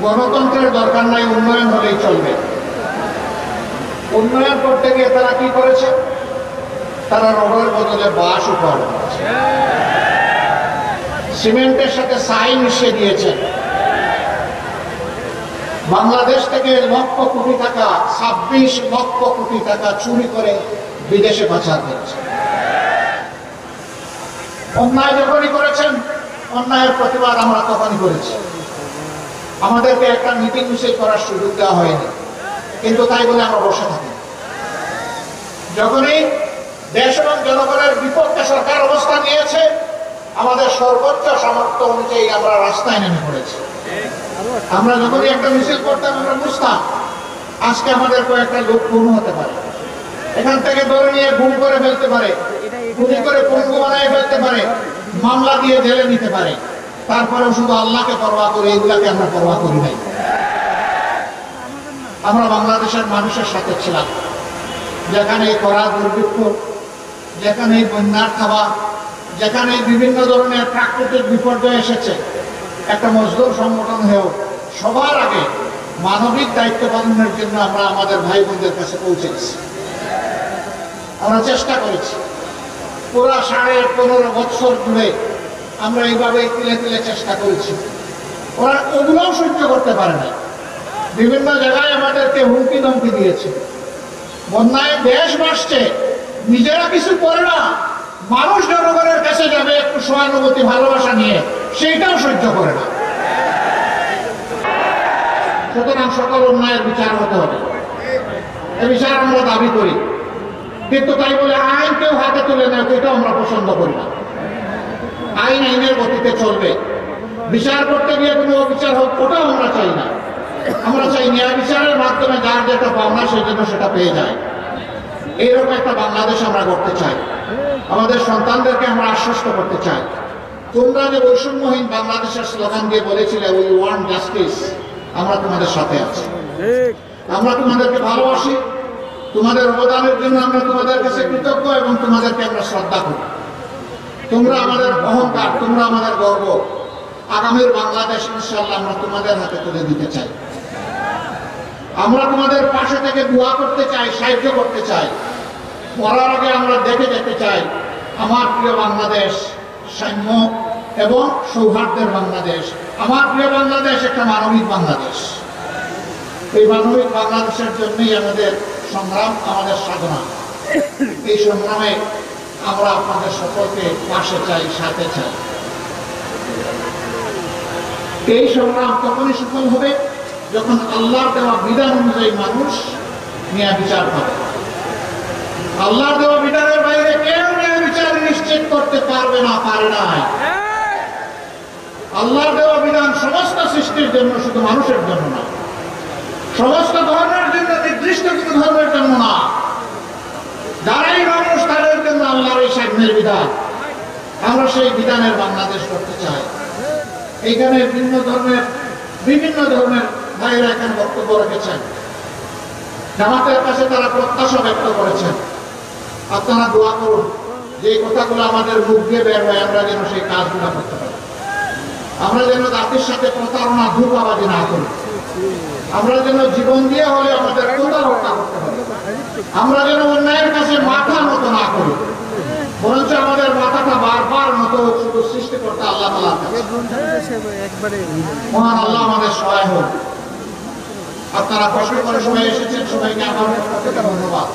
গণতন্ত্রের দরকার নাই, উন্নয়ন হলেই চলবে। উন্নয়ন করতে গিয়ে তারা কি করেছে? তারা রডের বদলে বাঁশ উপহার করেছে, সিমেন্টের সাথে ছাই মিশিয়ে দিয়েছে। বাংলাদেশ থেকে লক্ষ কোটি টাকা, 26 লক্ষ কোটি টাকা চুরি করে বিদেশে পাচার করেছে। অন্যায় যখনই করেছেন, অন্যায়ের প্রতিবাদ আমরা তখনই করেছি। আমাদেরকে একটা মিটিং মিছিল করার সুযোগ দেওয়া হয়নি, কিন্তু তাই বলে আমরা বসে থাকি। যখনই দেশ এবং জনগণের বিপক্ষে সরকার অবস্থান নিয়েছে, আমাদের সর্বোচ্চ সামর্থ্য অনুযায়ী আমরা রাস্তায় নেমে পড়েছি। আমরা যখনই একটা মিছিল করতাম, আমরা বুঝতাম আজকে আমাদের কয়েকটা লোক খুন হতে পারে, এখান থেকে ধরে নিয়ে গুম করে ফেলতে পারে, গুলি করে পঙ্গু বানায় ফেলতে পারে, মামলা দিয়ে জেলে নিতে পারে। তারপরেও শুধু আল্লাহকে পরোয়া করে, এগুলাকে আমরা পরোয়া করি নাই। আমরা বাংলাদেশের মানুষের সাথে ছিলাম। যেখানে খরা দুর্ভিক্ষ, যেখানে বন্যার খাওয়া, যেখানে বিভিন্ন ধরনের প্রাকৃতিক বিপর্যয় এসেছে, একটা মজদুর সংগঠন হয়েও সবার আগে মানবিক দায়িত্ব পালনের জন্য আমরা আমাদের ভাই বোনদের কাছে পৌঁছে গেছি। আমরা চেষ্টা করেছি পুরা 15.5 বছর ধরে আমরা এইভাবে তিলে তিলে চেষ্টা করেছি। ওরা ওগুলোও সহ্য করতে পারে না, বিভিন্ন জায়গায় আমাদেরকে হুমকি ধমকি দিয়েছে। বন্যায় দেশ ভাসছে, নিজেরা কিছু করে না, মানুষ জনগণের কাছে যাবে একটু সহানুভূতি ভালোবাসা নিয়ে, সেইটাও সহ্য করে না। সুতরাং সকল অন্যায়ের বিচার হতে হবে, এ বিচার আমরা দাবি করি। কিন্তু তাই বলে আইন কেউ হাতে তুলে নেয়, এটাও আমরা পছন্দ করি না। আইন আইনের গতিতে চলবে, বিচার করতে গিয়ে কোনো অবিচার হোক, ওটাও আমরা চাই না। আমরা চাই ন্যায় বিচারের মাধ্যমে যার যেটা পাওনা সেই জন্য সেটা পেয়ে যায়। এইরকম একটা বাংলাদেশ আমরা করতে চাই। আমাদের সন্তানদেরকে আমরা আশ্বস্ত করতে চাই, তোমরা যে বৈষম্যহীন বাংলাদেশের স্লোগান দিয়ে বলেছিলে উই ওয়ান্ট জাস্টিস, আমরা তোমাদের সাথে আছি, আমরা তোমাদেরকে ভালোবাসি। তোমাদের অবদানের জন্য আমরা তোমাদের কাছে কৃতজ্ঞ এবং তোমাদেরকে আমরা শ্রদ্ধা করি। তোমরা আমাদের অহংকার, তোমরা আমাদের গর্ব। আগামীর বাংলাদেশ ইনশাআল্লাহ আমরা তোমাদের হাতে তুলে দিতে চাই। আমরা তোমাদের পাশে থেকে দোয়া করতে চাই, সাহায্য করতে চাই। মরার আগে আমরা দেখে যেতে চাই আমার প্রিয় বাংলাদেশ সাম্য এবং সৌহার্দ্যের বাংলাদেশ। আমার প্রিয় বাংলাদেশ একটা মানবিক বাংলাদেশ। এই মানবিক বাংলাদেশের জন্যই আমাদের সংগ্রাম, আমাদের সাধনা। এই সংগ্রামে আমরা আপনাদের সকলকে পাশে চাই, সাথে চাই। এই সংগ্রাম তখনই সফল হবে যখন আল্লাহর দেওয়া বিধান অনুযায়ী মানুষ ন্যায় বিচার পাবে। আল্লাহর দেওয়া বিধানের বাইরে কেউ ন্যায় বিচার নিশ্চিত করতে পারবে না, পারে নাই। আল্লাহর দেওয়া বিধান সমস্ত সৃষ্টির জন্য, শুধু মানুষের জন্য না। সমস্ত ধর্মের জন্য, নির্দিষ্ট কিছু ধর্মের জন্য না। যারাই মানুষ তাদের জন্য আল্লাহর এই সাম্যের বিধান। আমরা সেই বিধানের বাংলাদেশ করতে চাই। এইখানে বিভিন্ন ধর্মের ভাইয়েরা এখানে বক্তব্য রেখেছেন। জামাতের কাছে তারা প্রত্যাশা ব্যক্ত করেছেন। আপনারা দোয়া করুন যে কথাগুলো আমাদের মুখ দিয়ে বের হয়, আমরা যেন সেই কাজগুলো করতে পারি। আমরা যেন জাতির সাথে প্রতারণা, ধোঁকাবাজি না করি। আমরা যেন জীবন দিয়ে হলে আমাদের কথা রক্ষা করতে পারি। আমরা যেন অন্যায়ের কাছে মাথা মতো না করি, বরঞ্চ আমাদের মাথাটা বারবার মতো শুধু সৃষ্টি করতে আল্লাহ তাআলার কাছে। মহান আল্লাহ আমাদের সহায় হোক। আপনারা কষ্ট করে সবাই এসেছেন, সবাইকে আমার পক্ষ থেকে ধন্যবাদ,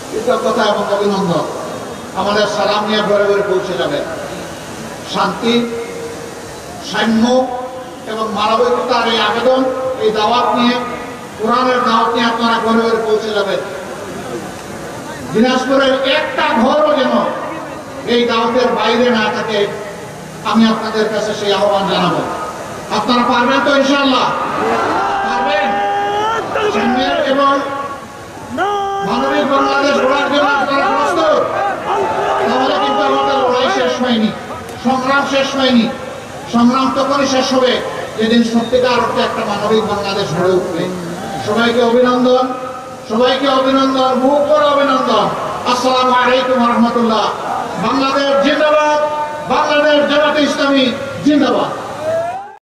কৃতজ্ঞতা এবং অভিনন্দন। আমাদের সালাম নিয়ে ঘরে ঘরে পৌঁছে যাবে। শান্তি, সাম্য এবং মানবিকতার এই আবেদন, এই দাওয়াত নিয়ে, কোরআনের দাওয়াত নিয়ে আপনারা ঘরে ঘরে পৌঁছে যাবেন। দিনাজপুরের একটা ঘরও যেন এই দাওয়াতের বাইরে না থাকে, আমি আপনাদের কাছে সেই আহ্বান জানাবো। আপনারা পারবেন তো? ইনশাআল্লাহ পারবেন। সাম্যের এবং মানবিক বাংলাদেশ গড়ার জন্য আপনারা প্রস্তুত? তাহলে কিন্তু আমাদের লড়াই শেষ হয়নি, সংগ্রাম শেষ হয়নি। সংগ্রাম তখনই শেষ হবে যেদিন সত্যিকার অর্থে একটা মানবিক বাংলাদেশ গড়ে উঠবে। সবাইকে অভিনন্দন, সবাইকে অভিনন্দন, বুক ভরা অভিনন্দন। আসসালামু আলাইকুম ওয়া রাহমাতুল্লাহ। বাংলাদেশ জিন্দাবাদ, বাংলাদেশ জামাতে ইসলামী জিন্দাবাদ।